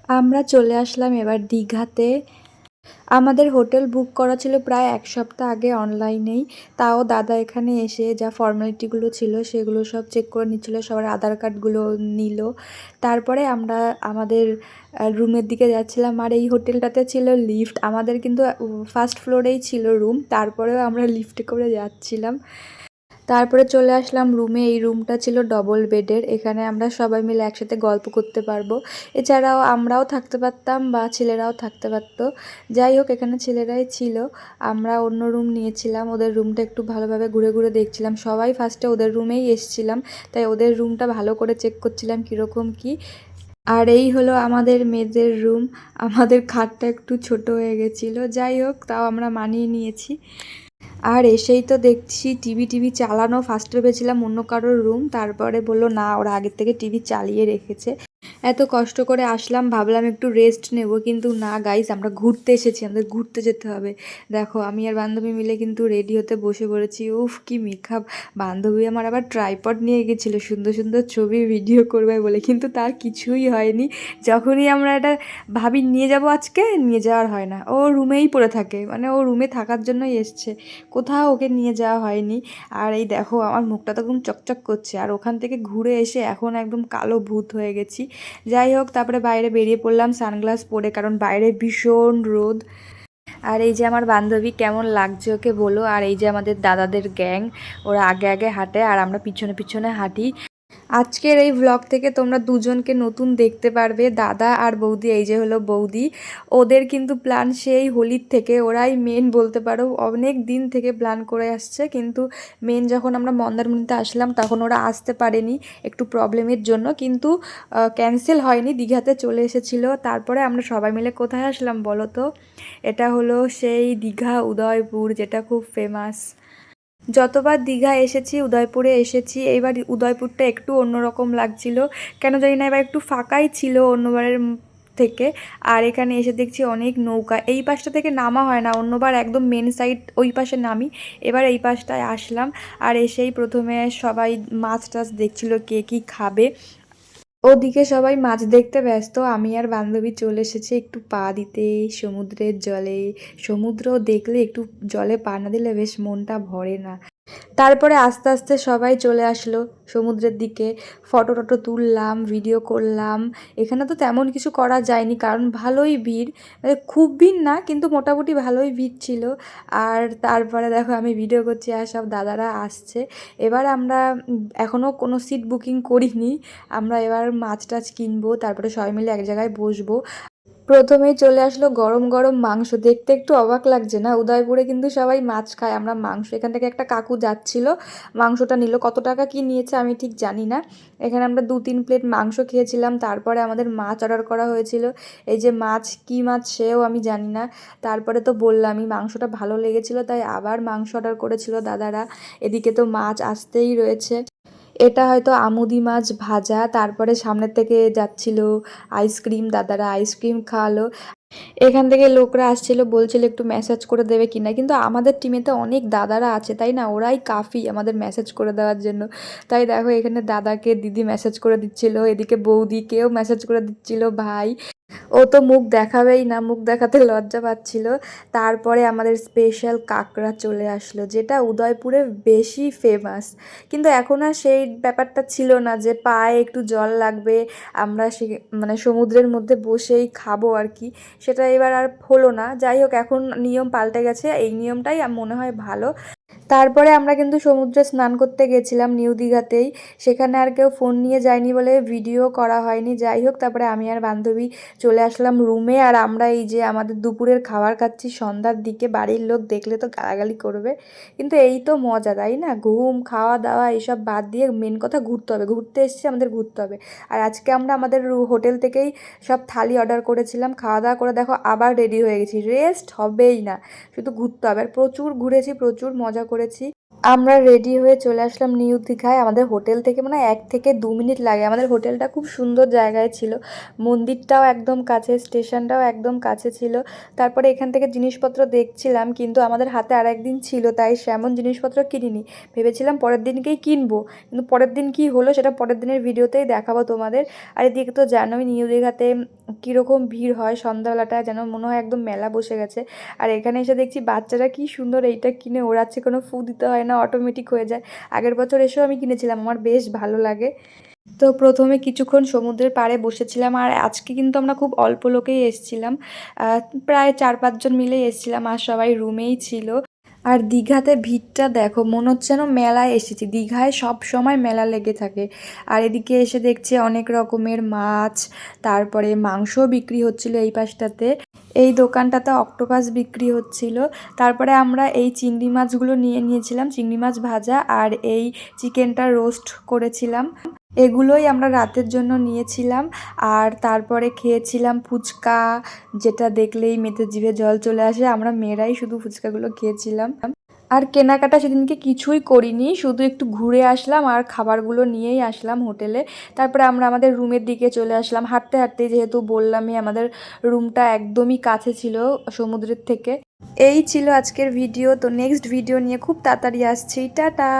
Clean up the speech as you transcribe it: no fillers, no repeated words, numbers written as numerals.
আমরা চলে আসলাম এবার দীঘাতে। আমাদের হোটেল বুক করা ছিল প্রায় ১ সপ্তাহ আগে অনলাইনেই। তাও দাদা এখানে এসে যা ফর্মালিটিগুলো ছিল সেগুলো সব চেক করে নিচ্ছিল, সবার আধার কার্ডগুলো নিল। তারপরে আমরা আমাদের রুমের দিকে যাচ্ছিলাম। আর এই হোটেলটাতে ছিল লিফট, আমাদের কিন্তু ফার্স্ট ফ্লোরেই ছিল রুম, তারপরেও আমরা লিফটে করে যাচ্ছিলাম। তারপরে চলে আসলাম রুমে। এই রুমটা ছিল ডবল বেডের, এখানে আমরা সবাই মিলে একসাথে গল্প করতে পারবো। এছাড়াও আমরাও থাকতে পারতাম বা ছেলেরাও থাকতে পারতো। যাই হোক, এখানে ছেলেরাই ছিল। আমরা অন্য রুম নিয়েছিলাম, ওদের রুমটা একটু ভালোভাবে ঘুরে ঘুরে দেখছিলাম। সবাই ফার্স্টে ওদের রুমেই এসছিলাম, তাই ওদের রুমটা ভালো করে চেক করছিলাম কীরকম কী। আর এই হলো আমাদের মেয়েদের রুম। আমাদের খাটটা একটু ছোট হয়ে গেছিলো, যাই হোক তাও আমরা মানিয়ে নিয়েছি। আর এসেই তো দেখছি টিভি চালানো। ফার্স্টে ভেবেছিলাম অন্য কারোর রুম, তারপরে বললো না, ওরা আগের থেকে টিভি চালিয়ে রেখেছে। এত কষ্ট করে আসলাম, ভাবলাম একটু রেস্ট নেব, কিন্তু না গাইস, আমরা ঘুরতে এসেছি, আমাদের ঘুরতে যেতে হবে। দেখো আমি আর বান্ধবী মিলে কিন্তু রেডি হতে বসে পড়েছি। উফ কি মেকআপ! বান্ধবী আমার আবার ট্রাইপড নিয়ে গেছিলো সুন্দর সুন্দর ছবি ভিডিও করবে বলে, কিন্তু তার কিছুই হয়নি। যখনই আমরা এটা ভাবি নিয়ে যাব আজকে, নিয়ে যাওয়ার হয় না। ও রুমেই পড়ে থাকে, মানে ও রুমে থাকার জন্যই এসছে, কোথাও ওকে নিয়ে যাওয়া হয়নি। আর এই দেখো আমার মুখটা তো একদম চকচক করছে, আর ওখান থেকে ঘুরে এসে এখন একদম কালো ভূত হয়ে গেছি। যাই হোক, তারপরে বাইরে বেরিয়ে পড়লাম সানগ্লাস পরে, কারণ বাইরে ভীষণ রোদ। আর এই যে আমার বান্ধবী, কেমন লাগছে ওকে বলো। আর এই যে আমাদের দাদাদের গ্যাং, ওরা আগে আগে হাঁটে আর আমরা পিছনে পিছনে হাঁটি। আজকের এই ভ্লগ থেকে তোমরা দুজনকে নতুন দেখতে পারবে, দাদা আর বৌদি। এই যে হলো বৌদি। ওদের কিন্তু প্ল্যান সেই হোলির থেকে, ওরাই মেন বলতে পারো, অনেক দিন থেকে প্ল্যান করে আসছে। কিন্তু মেন যখন আমরা মন্দারমণিতে আসলাম তখন ওরা আসতে পারেনি একটু প্রবলেমের জন্য, কিন্তু ক্যান্সেল হয়নি, দীঘাতে চলে এসেছিল। তারপরে আমরা সবাই মিলে কোথায় আসলাম বলো তো? এটা হলো সেই দীঘা উদয়পুর, যেটা খুব ফেমাস। যতবার দীঘা এসেছি উদয়পুরে এসেছি, এইবার উদয়পুরটা একটু অন্যরকম লাগছিল, কেন জানি না, এবার একটু ফাঁকাই ছিল অন্যবারের থেকে। আর এখানে এসে দেখছি অনেক নৌকা, এই পাশটা থেকে নামা হয় না, অন্যবার একদম মেন সাইড ওই পাশে নামি, এবার এই পাশটায় আসলাম। আর এসেই প্রথমে সবাই মাছ টাছ দেখছিল কে কী খাবে। ওদিকে সবাই মাছ দেখতে ব্যস্ত, আমি আর বান্ধবী চলে এসেছি একটু পা দিতে সমুদ্রের জলে। সমুদ্র দেখলে একটু জলে পা না দিলে বেশ মনটা ভরে না। তারপরে আস্তে আস্তে সবাই চলে আসলো সমুদ্রের দিকে। ফটো টটো তুললাম, ভিডিও করলাম। এখানে তো তেমন কিছু করা যায়নি, কারণ ভালোই ভিড়, মানে খুব ভিড় না, কিন্তু মোটামুটি ভালোই ভিড় ছিল। আর তারপরে দেখো আমি ভিডিও করছি আর সব দাদারা আসছে। এবার আমরা এখনও কোনো সিট বুকিং করিনি, আমরা এবার মাছ টাছ কিনবো, তারপরে সবাই মিলে এক জায়গায় বসবো। প্রথমেই চলে আসলো গরম গরম মাংস, দেখতে একটু অবাক লাগছে না? উদয়পুরে কিন্তু সবাই মাছ খায়, আমরা মাংস। এখান থেকে একটা কাকু যাচ্ছিল, মাংসটা নিল, কত টাকা কি নিয়েছে আমি ঠিক জানি না। এখানে আমরা 2-3 প্লেট মাংস খেয়েছিলাম, তারপরে আমাদের মাছ অর্ডার করা হয়েছিল। এই যে মাছ, কি মাছ সেও আমি জানি না। তারপরে তো বললামই মাংসটা ভালো লেগেছিল, তাই আবার মাংস অর্ডার করেছিল দাদারা। এদিকে তো মাছ আসতেই রয়েছে। এটা হয়তো আমুদি মাছ ভাজা। তারপরে সামনের থেকে যাচ্ছিল আইসক্রিম, দাদারা আইসক্রিম খাওয়ালো। এখান থেকে লোকরা আসছিল, বলছিল একটু ম্যাসাজ করে দেবে কিনা, কিন্তু আমাদের টিমেতে অনেক দাদারা আছে, তাই না, ওরাই কাফি আমাদের ম্যাসাজ করে দেওয়ার জন্য। তাই দেখো এখানে দাদাকে দিদি ম্যাসাজ করে দিচ্ছিল, এদিকে বৌদিকেও ম্যাসাজ করে দিচ্ছিল ভাই। ও তো মুখ দেখাবেই না, মুখ দেখাতে লজ্জা পাচ্ছিল। তারপরে আমাদের স্পেশাল কাঁকড়া চলে আসলো, যেটা উদয়পুরে বেশি ফেমাস। কিন্তু এখন আর সেই ব্যাপারটা ছিল না যে পায়ে একটু জল লাগবে, আমরা সে মানে সমুদ্রের মধ্যে বসেই খাবো আর কি, সেটা এবার আর হলো না। যাই হোক, এখন নিয়ম পাল্টে গেছে, এই নিয়মটাই মনে হয় ভালো। তারপরে আমরা কিন্তু সমুদ্রে স্নান করতে গেছিলাম নিউ দীঘাতেই। সেখানে আর কেউ ফোন নিয়ে যায়নি বলে ভিডিও করা হয়নি। যাই হোক, তারপরে আমি আর বান্ধবী চলে আসলাম রুমে। আর আমরা এই যে আমাদের দুপুরের খাবার খাচ্ছি সন্ধ্যার দিকে, বাড়ির লোক দেখলে তো গালাগালি করবে, কিন্তু এই তো মজা, তাই না? ঘুম খাওয়া দাওয়া এসব বাদ দিয়ে মেন কথা ঘুরতে হবে, ঘুরতে এসেছি আমাদের ঘুরতে হবে। আর আজকে আমরা আমাদের হোটেল থেকেই সব থালি অর্ডার করেছিলাম, খাওয়া দাওয়া করে দেখো আবার রেডি হয়ে গেছি, রেস্ট হবেই না, শুধু ঘুরতে হবে। আর প্রচুর ঘুরেছি, প্রচুর মজা করেছি। আমরা রেডি হয়ে চলে আসলাম নিউ দীঘায়। আমাদের হোটেল থেকে মানে 1 থেকে 2 মিনিট লাগে। আমাদের হোটেলটা খুব সুন্দর জায়গায় ছিল, মন্দিরটাও একদম কাছে, স্টেশনটাও একদম কাছে ছিল। তারপরে এখান থেকে জিনিসপত্র দেখছিলাম, কিন্তু আমাদের হাতে আর একদিন ছিল, তাই সেমন জিনিসপত্র কিনিনি। ভেবেছিলাম পরের দিনকেই কিনবো, কিন্তু পরের দিন কি হলো সেটা পরের দিনের ভিডিওতেই দেখাবো তোমাদের। আর এদিকে তো জানোই নিউ দীঘাতে কীরকম ভিড় হয় সন্ধ্যাবেলাটায়, যেন মনে হয় একদম মেলা বসে গেছে। আর এখানে এসে দেখছি বাচ্চারা কি সুন্দর এইটা কিনে ওড়াচ্ছে, কোনো ফু দিতে হয় না, অটোমেটিক হয়ে যায়। আগের বছর এসেও আমি কিনেছিলাম, আমার বেশ ভালো লাগে। তো প্রথমে কিছুক্ষণ সমুদ্রের পাড়ে বসেছিলাম, আর আজকে কিন্তু আমরা খুব অল্প লোকেই এসেছিলাম, প্রায় 4-5 জন মিলেই এসেছিলাম, আর সবাই রুমেই ছিল। আর দীঘাতে ভিড়টা দেখো, মনে হচ্ছে যেন মেলায় এসেছি। দীঘায় সব সময় মেলা লেগে থাকে। আর এদিকে এসে দেখছি অনেক রকমের মাছ, তারপরে মাংসও বিক্রি হচ্ছিল এই পাশটাতে। এই দোকানটাতে অক্টোপাস বিক্রি হচ্ছিল। তারপরে আমরা এই চিংড়ি মাছগুলো নিয়ে নিয়েছিলাম, চিংড়ি মাছ ভাজা, আর এই চিকেনটা রোস্ট করেছিলাম। এগুলোই আমরা রাতের জন্য নিয়েছিলাম। আর তারপরে খেয়েছিলাম ফুচকা, যেটা দেখলেই মেয়েদের জিভে জল চলে আসে। আমরা মেয়েরাই শুধু ফুচকাগুলো খেয়েছিলাম। আর কেনাকাটা সেদিনকে কিছুই করিনি, শুধু একটু ঘুরে আসলাম আর খাবারগুলো নিয়েই আসলাম হোটেলে। তারপরে আমরা আমাদের রুমের দিকে চলে আসলাম হাঁটতে হাঁটতে, যেহেতু বললামই আমাদের রুমটা একদমই কাছে ছিল সমুদ্রের থেকে। এই ছিল আজকের ভিডিও। তো নেক্সট ভিডিও নিয়ে খুব তাড়াতাড়ি আসছি। টাটা।